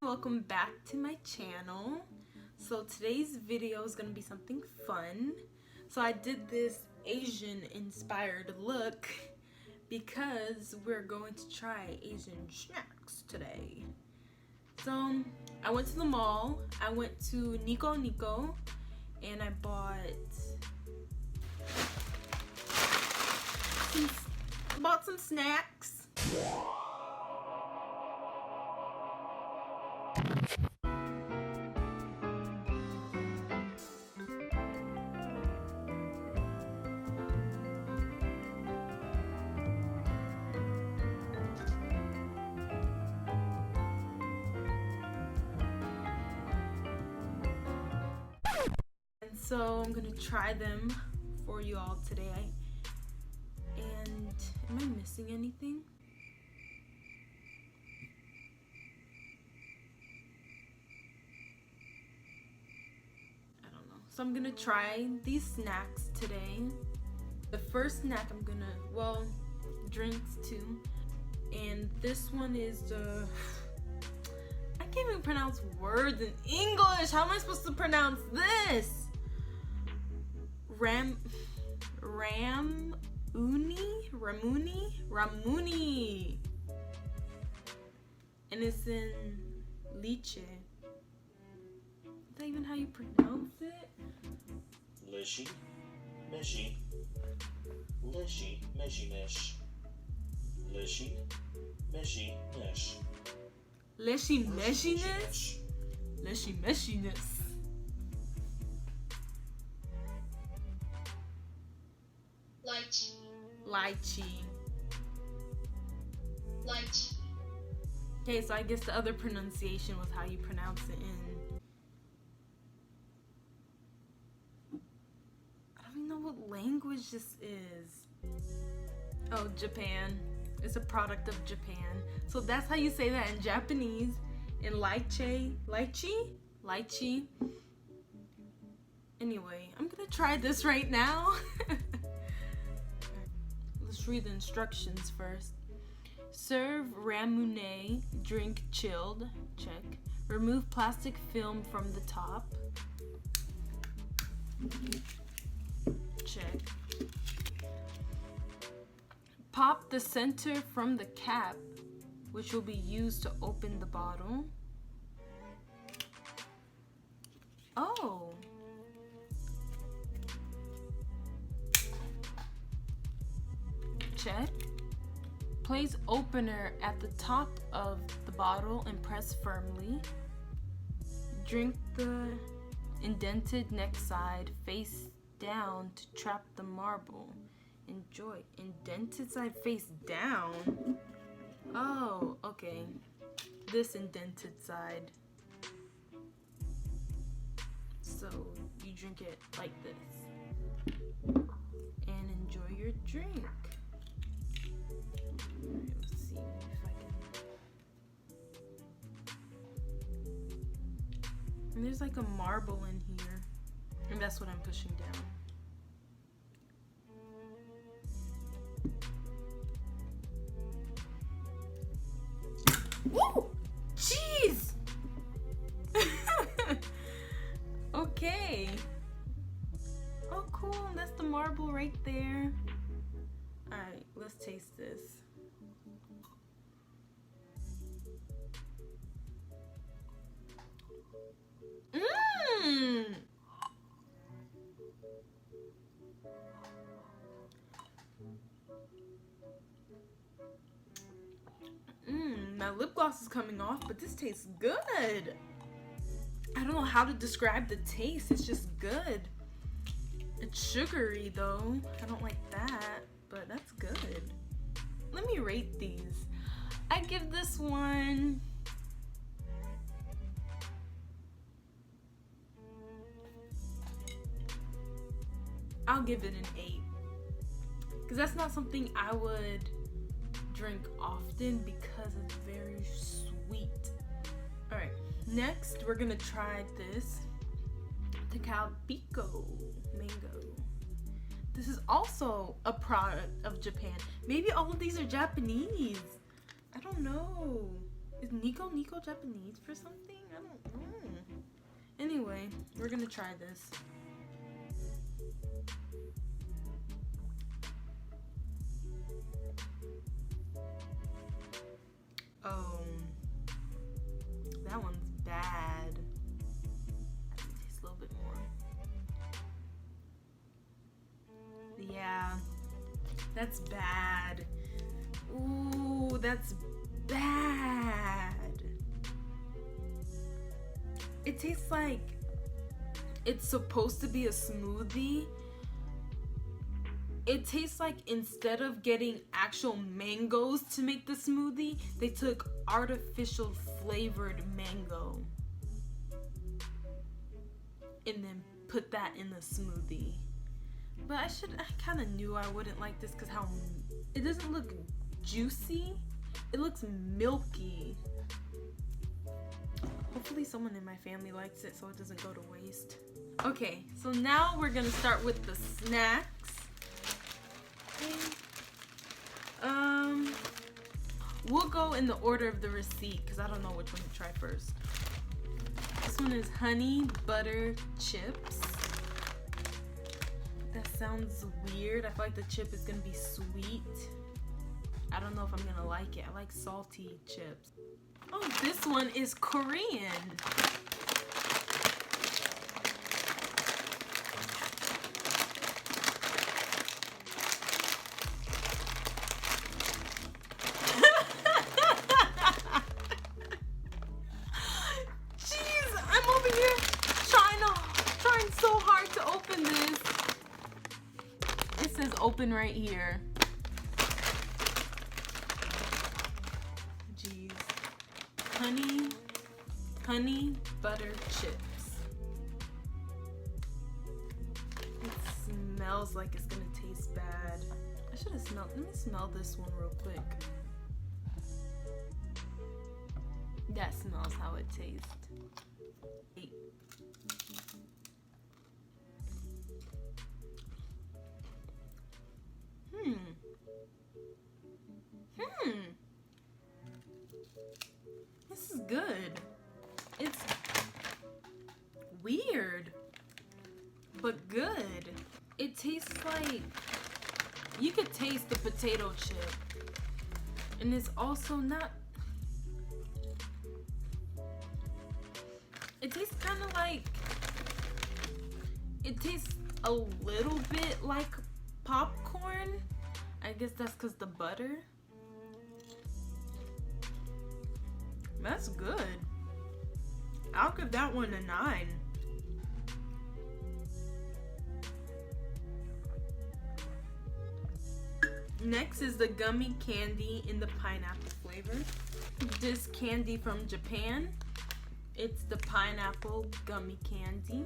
Welcome back to my channel. So today's video is gonna be something fun. So I did this Asian inspired look because we're going to try Asian snacks today. So I went to the mall. I went to Niko Niko and I bought some snacks. So I'm gonna try them for you all today. And am I missing anything? I don't know. So I'm gonna try these snacks today. The first snack I'm gonna, well, drinks too. And this one is the, I can't even pronounce words in English. How am I supposed to pronounce this? Ramuni, and it's in lychee. Is that even how you pronounce it? Lychee, meshy, lychee, meshiness, lychee, meshy, mesh, Lychee meshiness, lychee meshiness. Lychee. Okay, so I guess the other pronunciation was how you pronounce it in. I don't even know what language this is. Oh, Japan. It's a product of Japan. So that's how you say that in Japanese. In lychee. Anyway, I'm gonna try this right now. Let's read the instructions first. Serve ramune, drink chilled, check. Remove plastic film from the top, check. Pop the center from the cap, which will be used to open the bottle. Oh. Check. Place opener at the top of the bottle and press firmly. Drink the indented neck side face down to trap the marble. Enjoy. Indented side face down? Oh, okay. This indented side. So you drink it like this. And enjoy your drink. Let's see if I can. And there's like a marble in here, and that's what I'm pushing down. Woo! Jeez! Okay. Oh, cool. That's the marble right there. Alright, let's taste this. My lip gloss is coming off, but this tastes good. I don't know how to describe the taste. It's just good. It's sugary though. I don't like that, but that's good. Let me rate these. I give this one I'll give it an 8. Because that's not something I would drink often because it's very sweet. Alright, next we're gonna try this Takao Pico mango. This is also a product of Japan. Maybe all of these are Japanese. I don't know. Is Niko Niko Japanese for something? I don't know. Anyway, we're gonna try this. Oh, that one's bad. I think it tastes a little bit more. Yeah, that's bad. Ooh, that's bad. It tastes like it's supposed to be a smoothie. It tastes like instead of getting actual mangoes to make the smoothie, they took artificial flavored mango and then put that in the smoothie. But I kind of knew I wouldn't like this because how it doesn't look juicy. It looks milky. Hopefully someone in my family likes it so it doesn't go to waste. Okay, so now we're gonna start with the snacks. We'll go in the order of the receipt because I don't know which one to try first. This one is honey butter chips. That sounds weird. I feel like the chip is gonna be sweet. I don't know if I'm gonna like it. I like salty chips. Oh, this one is Korean. Jeez, I'm over here trying so hard to open this. It says open right here. Jeez. Honey butter chips. It smells like it's gonna taste bad. I should have smelled. Let me smell this one real quick. That smells how it tastes. This is good. It's weird, but good. It tastes like, you could taste the potato chip. And it's also not, it tastes kind of like, it tastes a little bit like popcorn. I guess that's because the butter. That's good. I'll give that one a 9. Next is the gummy candy in the pineapple flavor. This candy from Japan. It's the pineapple gummy candy.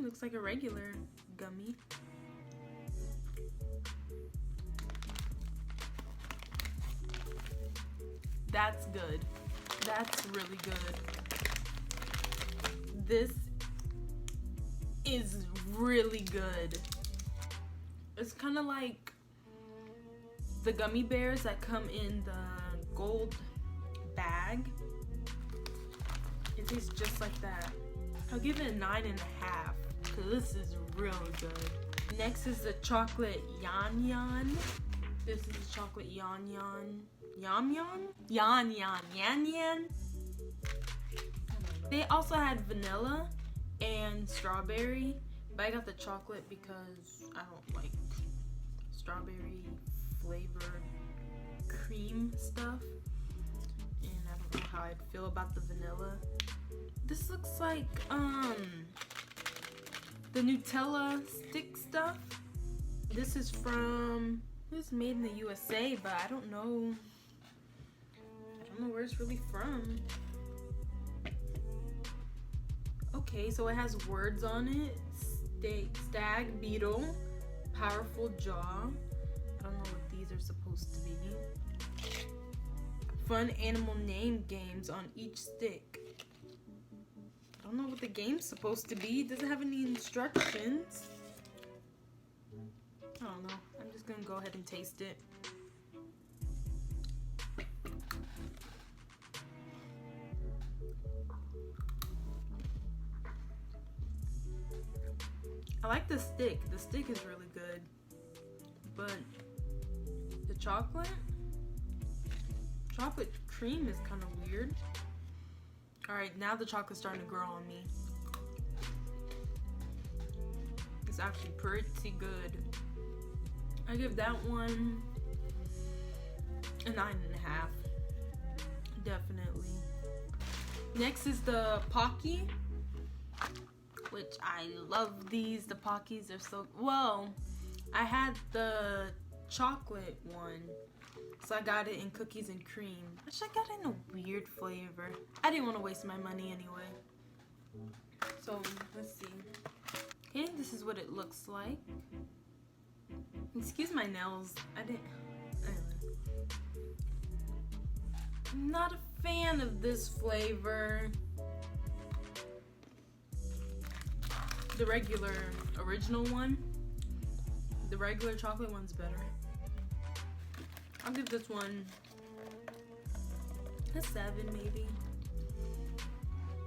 Looks like a regular gummy. That's good. That's really good. This is really good. It's kind of like the gummy bears that come in the gold bag. It tastes just like that. I'll give it a 9.5 because this is really good. Next is the chocolate yan yan. This is chocolate yan yan. Yum yum? Yan yan. Yan yan? They also had vanilla and strawberry, but I got the chocolate because I don't like strawberry flavored cream stuff. And I don't know how I'd feel about the vanilla. This looks like the Nutella stick stuff. This is from, it was made in the USA, but I don't know where it's really from. Okay, so it has words on it. Stag beetle, powerful jaw. I don't know what these are supposed to be. Fun animal name games on each stick. I don't know what the game's supposed to be. It doesn't have any instructions. I don't know. I gonna go ahead and taste it. I like the stick. The stick is really good. But the chocolate cream is kind of weird. Alright, now the chocolate's starting to grow on me. It's actually pretty good. I give that one a 9.5. Definitely. Next is the Pocky, which I love these. The Pockies are so, well, I had the chocolate one, so I got it in cookies and cream, which I got in a weird flavor. I didn't want to waste my money anyway. So let's see. Okay, this is what it looks like. Excuse my nails. Anyway. I'm not a fan of this flavor. The regular original one. The regular chocolate one's better. I'll give this one a 7 maybe.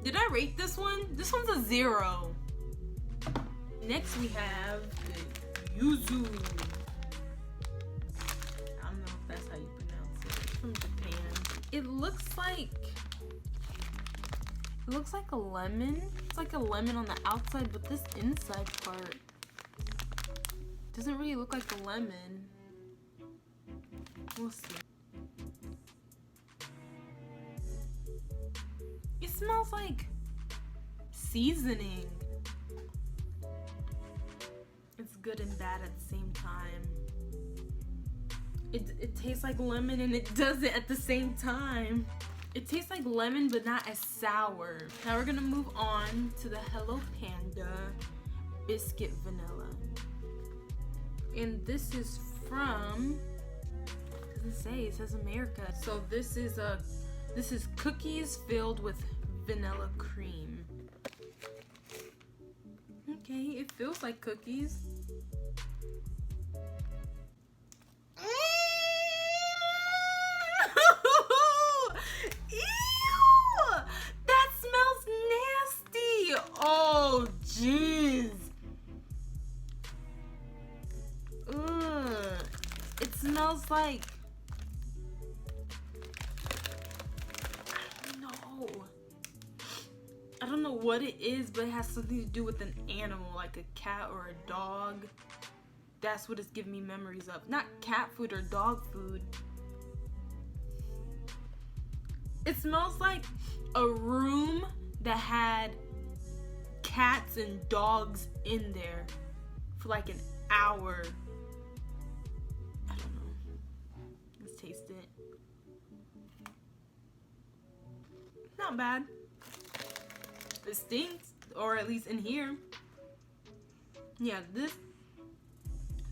Did I rate this one? This one's a 0. Next we have the yuzu. I don't know if that's how you pronounce it. It's from Japan. It looks like a lemon. It's like a lemon on the outside, but this inside part doesn't really look like a lemon. We'll see. It smells like seasoning. It's good and bad at the same time. It tastes like lemon and it doesn't at the same time. It tastes like lemon but not as sour. Now we're gonna move on to the Hello Panda Biscuit Vanilla. And this is from, it doesn't say, it says America. So this is cookies filled with vanilla cream. Okay, it feels like cookies. Ew! That smells nasty! Oh, jeez. Ugh. It smells like, I don't know what it is, but it has something to do with an animal, like a cat or a dog. That's what it's giving me memories of. Not cat food or dog food. It smells like a room that had cats and dogs in there for like an hour. I don't know. Let's taste it. Not bad. It stinks, or at least in here. Yeah,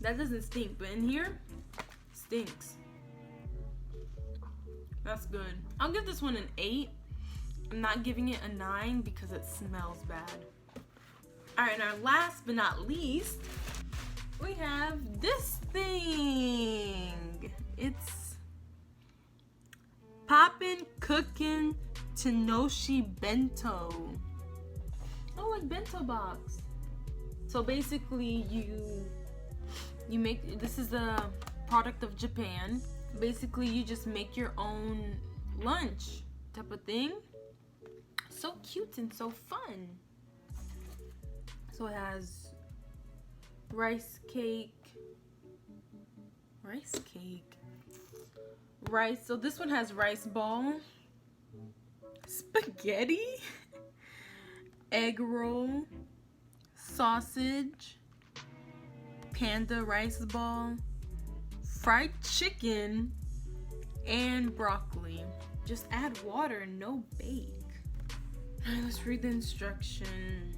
that doesn't stink, but in here, stinks. That's good. I'll give this one an 8. I'm not giving it a 9 because it smells bad. Alright, and our last but not least, we have this thing. It's Poppin' Cookin' Tenoshi Bento. Oh, like bento box. So basically you make, this is a product of Japan. Basically you just make your own lunch type of thing. So cute and so fun. So it has rice. So this one has rice ball, spaghetti, egg roll, sausage, panda rice ball, fried chicken, and broccoli. Just add water and no bake. Alright, let's read the instruction.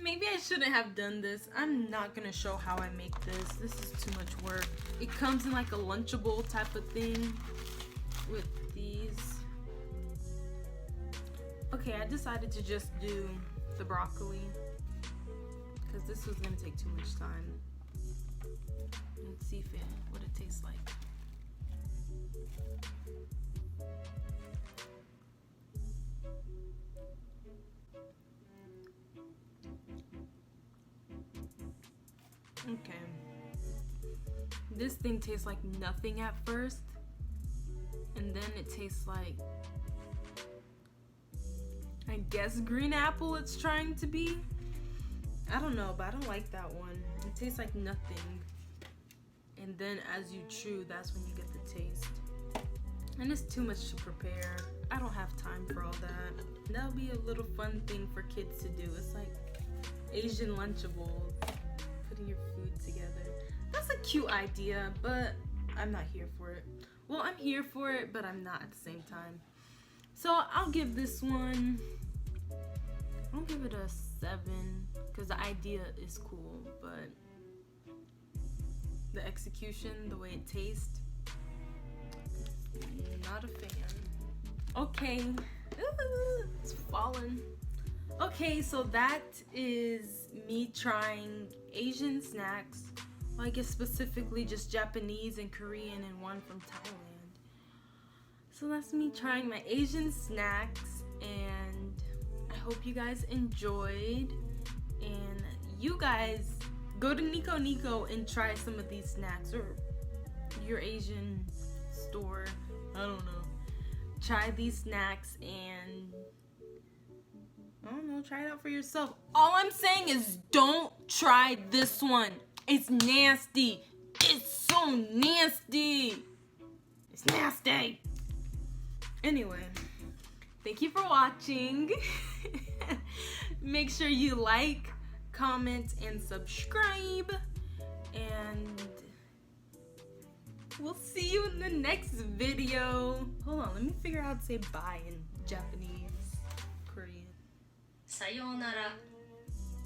Maybe I shouldn't have done this. I'm not gonna show how I make this. This is too much work. It comes in like a Lunchable type of thing with these. Okay, I decided to just do the broccoli because this was gonna take too much time. Let's see what it tastes like. Okay. This thing tastes like nothing at first, and then it tastes like, I guess, green apple it's trying to be. I don't know, but I don't like that one. It tastes like nothing. And then as you chew, that's when you get the taste. And it's too much to prepare. I don't have time for all that. That'll be a little fun thing for kids to do. It's like Asian Lunchables, putting your food together. That's a cute idea, but I'm not here for it. Well, I'm here for it, but I'm not at the same time. So I'll give this one, I'll give it a 7, because the idea is cool, but the execution, the way it tastes, not a fan. Okay, ooh, it's falling. Okay, so that is me trying Asian snacks. Well, I guess specifically just Japanese and Korean and one from Thailand. So that's me trying my Asian snacks, and I hope you guys enjoyed. And you guys go to Niko Niko and try some of these snacks, or your Asian store, I don't know. Try these snacks and, I don't know, try it out for yourself. All I'm saying is don't try this one. It's nasty. It's so nasty. It's nasty. Anyway, thank you for watching. Make sure you like, comment, and subscribe. And we'll see you in the next video. Hold on, let me figure out how to say bye in Japanese, Korean. Sayonara.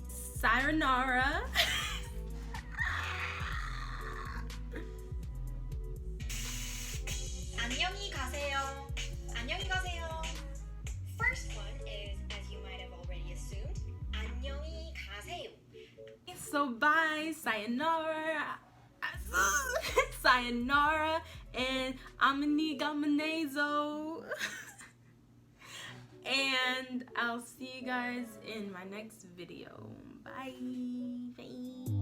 Sayonara. 안녕히 가세요. 안녕히 가세요. First one is, as you might have already assumed, 안녕히 가세요. So bye, sayonara, sayonara, and amanigamonezo. And I'll see you guys in my next video. Bye. Bye.